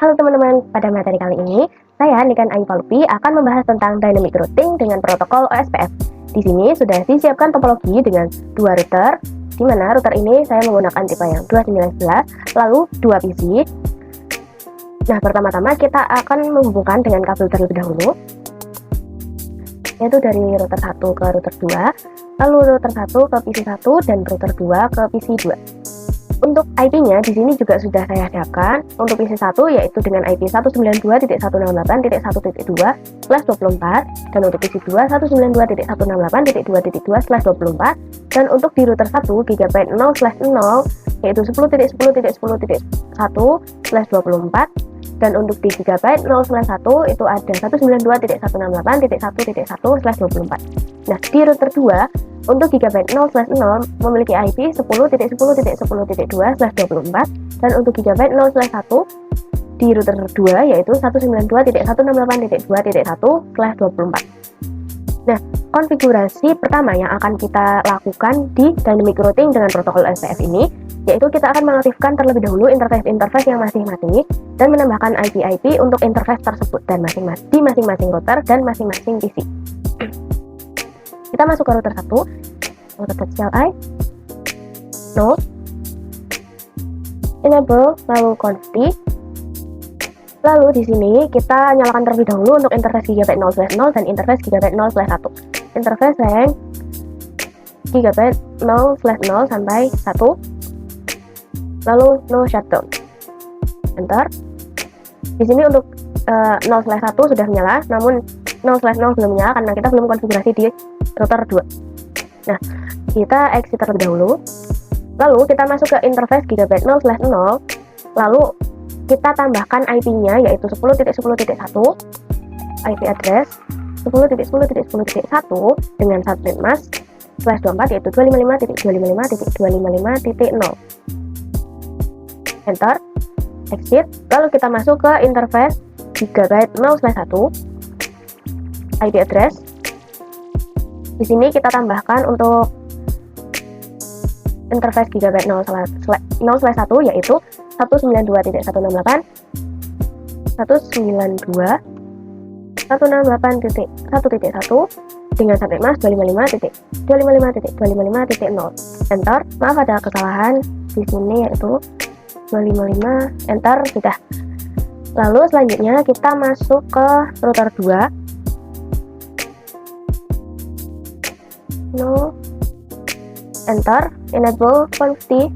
Halo teman-teman, pada materi kali ini, saya Niken Aivalupi akan membahas tentang dynamic routing dengan protokol OSPF. Di sini sudah disiapkan topologi dengan dua router, di mana router ini saya menggunakan tipe yang 2911, lalu 2 PC. Nah, pertama-tama kita akan menghubungkan dengan kabel terlebih dahulu, yaitu dari router 1 ke router 2, lalu router 1 ke PC 1 dan router 2 ke PC 2. Untuk IP-nya di sini juga sudah saya siapkan. Untuk PC 1 yaitu dengan IP 192.168.1.2/24 dan untuk PC 2 192.168.2.2/24 dan untuk di router 1 GB 0/0 yaitu 10.10.10.1/24 dan untuk di GB 0/1 itu ada 192.168.1.1/24. Nah, di router 2 untuk GB 0/0 memiliki IP 10.10.10.2/24 dan untuk GB 0/1 di router 2 yaitu 192.168.2.1/24. Nah, konfigurasi pertama yang akan kita lakukan di dynamic routing dengan protokol OSPF ini yaitu kita akan mengaktifkan terlebih dahulu interface yang masih mati dan menambahkan IP-IP untuk interface tersebut dan di masing-masing router dan masing-masing PC. Kita masuk ke router 1, router CLI, no, enable, lalu confi. Lalu di sini kita nyalakan terlebih dahulu untuk interface GB 0/0 dan interface GB 0/1. Interface yang GB 0/0 sampai 1. Lalu no shutdown. Enter. Di sini untuk 0/1 sudah menyala, namun 0/0 belum menyala karena kita belum konfigurasi di router 2. Nah, kita exit terlebih dahulu. Lalu kita masuk ke interface GB 0/0. Lalu kita tambahkan IP-nya yaitu 10.10.1 IP address 10.10.10.1 dengan subnet mask /24 yaitu 255.255.255.0. Enter, exit. Lalu kita masuk ke interface GB 0/1 IP address. Di sini kita tambahkan untuk interface GB 0/1 yaitu 192.168.168.1.1 dengan subnet mask 255.255.255.0. Enter. Maaf ada kesalahan di sini yaitu 255. Enter, sudah. Lalu selanjutnya kita masuk ke router 2. No. Enter, enable confi.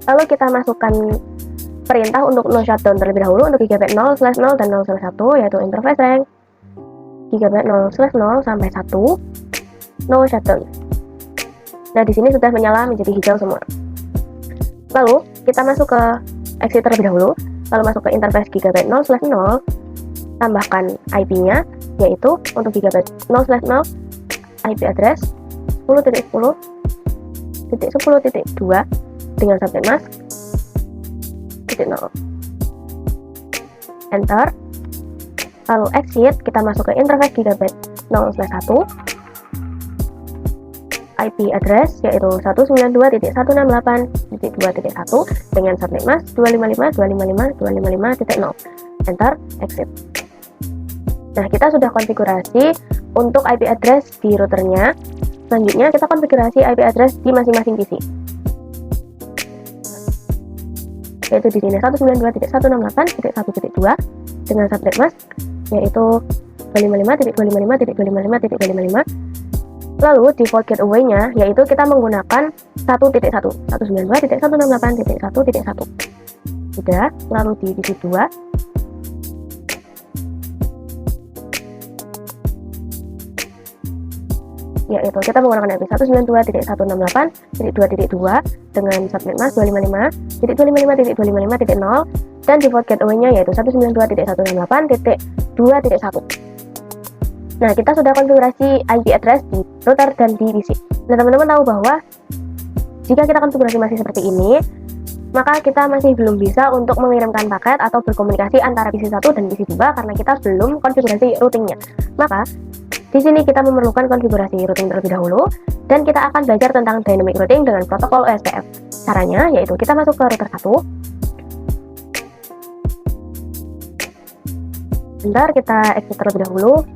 Lalu kita masukkan perintah untuk no shutdown terlebih dahulu untuk GB 0/0 dan 0/1 yaitu interface rank GB 0/0 sampai 1 no shutdown. Nah, di sini sudah menyala menjadi hijau semua. Lalu kita masuk ke exit terlebih dahulu, lalu masuk ke interface GB 0/0, tambahkan IP-nya yaitu untuk GB 0/0 IP address 10.10.10.2 dengan subnet mask 0. Enter. Lalu exit, kita masuk ke interface GB 0/1 IP address yaitu 192.168.2.1 dengan subnet mask 255.255.255.0. Enter, exit. Nah, kita sudah konfigurasi untuk IP address di routernya. Selanjutnya kita konfigurasi IP address di masing-masing PC. Yaitu di sini 192.168.1.2 dengan subnet mask yaitu 255.255.255.255. Lalu default gateway-nya yaitu kita menggunakan 1.1 192.168.1.1. Sudah. Lalu di PC 2 yaitu kita menggunakan IP 192.168.2.2 dengan subnet mask 255.255.255.0 dan default gateway-nya yaitu 192.168.2.1. Nah, kita sudah konfigurasi IP address di router dan di PC. Nah, teman-teman tahu bahwa jika kita konfigurasi masih seperti ini, maka kita masih belum bisa untuk mengirimkan paket atau berkomunikasi antara PC 1 dan PC 2 karena kita belum konfigurasi routingnya. Maka di sini kita memerlukan konfigurasi routing terlebih dahulu dan kita akan belajar tentang dynamic routing dengan protokol OSPF. Caranya yaitu kita masuk ke router 1. Bentar, kita exit terlebih dahulu.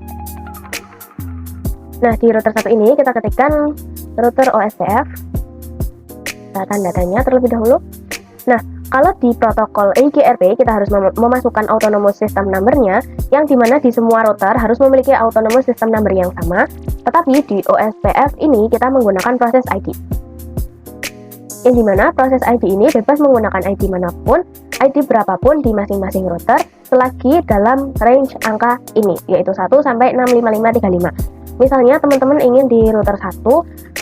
Nah, di router 1 ini kita ketikkan router OSPF. Kita tanda-tanya terlebih dahulu. Nah, kalau di protokol EIGRP kita harus memasukkan autonomous system number-nya, yang dimana di semua router harus memiliki autonomous system number yang sama, tetapi di OSPF ini kita menggunakan proses ID. Yang dimana proses ID ini bebas menggunakan ID manapun, ID berapapun di masing-masing router, selagi dalam range angka ini, yaitu 1 sampai 65535. Misalnya teman-teman ingin di router 1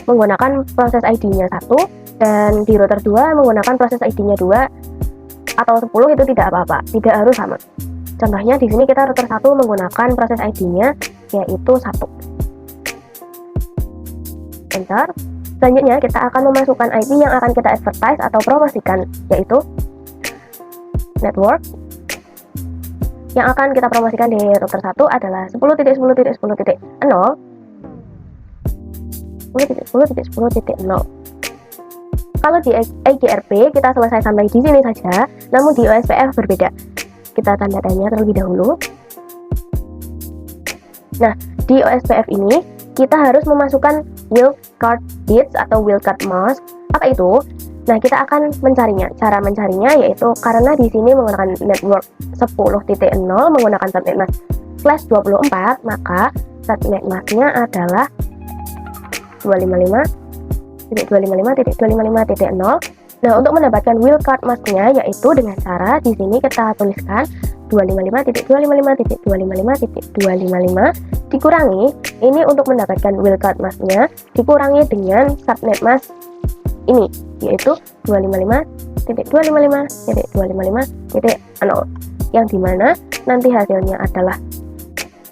menggunakan proses ID-nya 1, dan di router 2 menggunakan proses ID-nya 2 atau 10, itu tidak apa-apa, tidak harus sama. Contohnya di sini kita router 1 menggunakan proses ID-nya yaitu 1. Enter. Selanjutnya kita akan memasukkan ID yang akan kita advertise atau promosikan, yaitu network. Yang akan kita promosikan di router 1 adalah 10.10.10.0, 10.10.10.0. Kalau di EIGRP kita selesai sampai di sini saja, namun di OSPF berbeda. Kita tanda tanya terlebih dahulu. Nah, di OSPF ini kita harus memasukkan wildcard bits atau wildcard mask. Apa itu? Nah, kita akan mencarinya. Cara mencarinya yaitu karena di sini menggunakan network 10.0 menggunakan subnet mask /24, maka subnet masknya adalah 255.255.255.0. Nah, untuk mendapatkan wildcard masknya yaitu dengan cara di sini kita tuliskan 255.255.255.255 dikurangi, ini untuk mendapatkan wildcard masknya dikurangi dengan subnet mask ini, yaitu 255.255.255.0, yang dimana nanti hasilnya adalah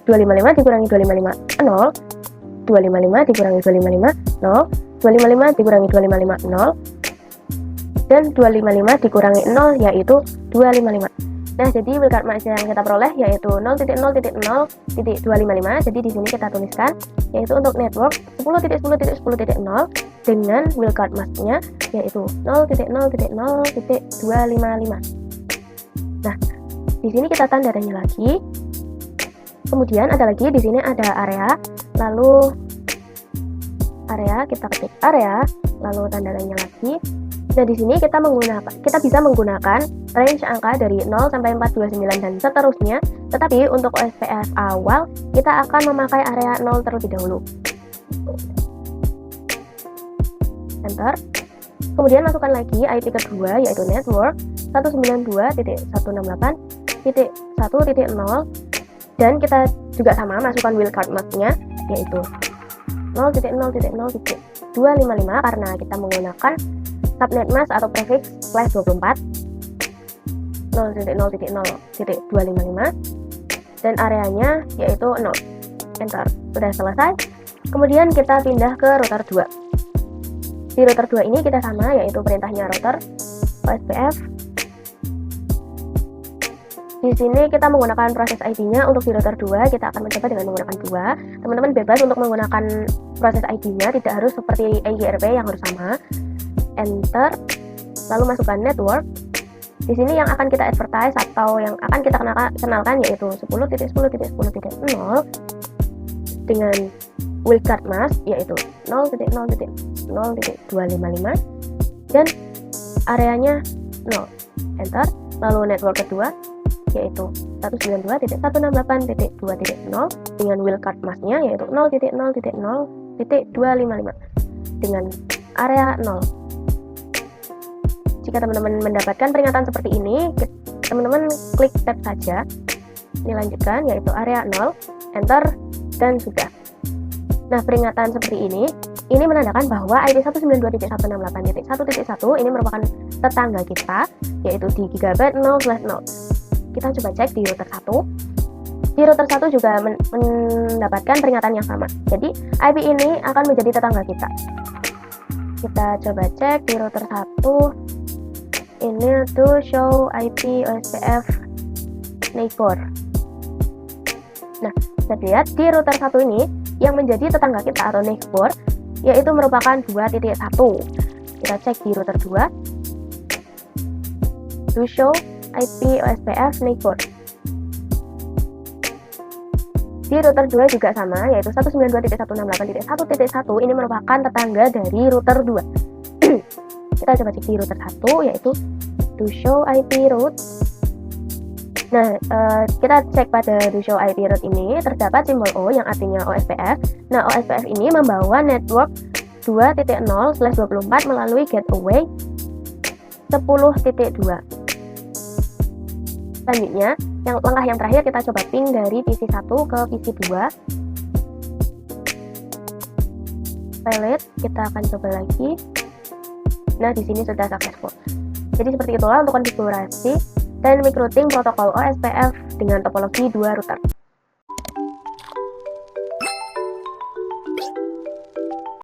255 dikurangi 255 0, 255 dikurangi 255 0, 255 dikurangi 255 0, dan 255 dikurangi 0 yaitu 255. Nah, jadi wildcard mask yang kita peroleh yaitu 0.0.0.255. Jadi di sini kita tuliskan yaitu untuk network 10.10.10.0 dengan wildcard masknya yaitu 0.0.0.255. Nah, di sini kita tanda tanya lagi. Kemudian ada lagi di sini ada area, lalu area, kita ketik area, lalu tanda tanya lagi. Nah, di sini kita bisa menggunakan range angka dari 0 sampai 429 dan seterusnya. Tetapi untuk OSPF awal kita akan memakai area 0 terlebih dahulu. Enter. Kemudian masukkan lagi IP kedua yaitu network 192.168.1.0, dan kita juga sama masukkan wildcard masknya yaitu 0.0.0.255 karena kita menggunakan subnet mask atau prefix /24 0.0.0.255 dan areanya yaitu 0. Enter. Sudah selesai. Kemudian kita pindah ke router 2. Di router 2 ini kita sama yaitu perintahnya router OSPF. Di sini kita menggunakan proses ID-nya. Untuk di router 2 kita akan mencoba dengan menggunakan 2. Teman-teman bebas untuk menggunakan proses ID-nya, tidak harus seperti EIGRP yang harus sama. Enter, lalu masukkan network. Di sini yang akan kita advertise atau yang akan kita kenalkan yaitu 10.10.10.0 dengan wildcard mask yaitu 0.0.0.255 dan areanya 0. Enter, lalu network kedua yaitu 192.168.2.0 dengan wildcard masknya yaitu 0.0.0.255 dengan area 0. Jika teman-teman mendapatkan peringatan seperti ini, teman-teman klik tab saja. Ini lanjutkan yaitu area 0, enter, dan sudah. Nah, peringatan seperti ini menandakan bahwa IP 192.168.1.1 ini merupakan tetangga kita, yaitu di gigabit 0/0. Kita coba cek di router 1. Di router 1 juga mendapatkan peringatan yang sama. Jadi, IP ini akan menjadi tetangga kita. Kita coba cek di router 1. Ini tuh show IP OSPF neighbor. Nah, kita lihat di router 1 ini yang menjadi tetangga kita atau neighbor yaitu merupakan 2.1. Kita cek di router 2. To show IP OSPF neighbor. Di router 2 juga sama, yaitu 192.168.1.1. Ini merupakan tetangga dari router 2. Kita coba cek di router 1, yaitu to show IP route. Nah, kita cek pada do show IP route ini terdapat simbol O yang artinya OSPF. Nah, OSPF ini membawa network 2.0/24 melalui gateway 10.2. Selanjutnya, langkah yang terakhir kita coba ping dari PC 1 ke PC 2. Pilot, kita akan coba lagi. Nah, di sini sudah successful. Jadi seperti itulah untuk konfigurasi dan microuting protokol OSPF dengan topologi 2 router.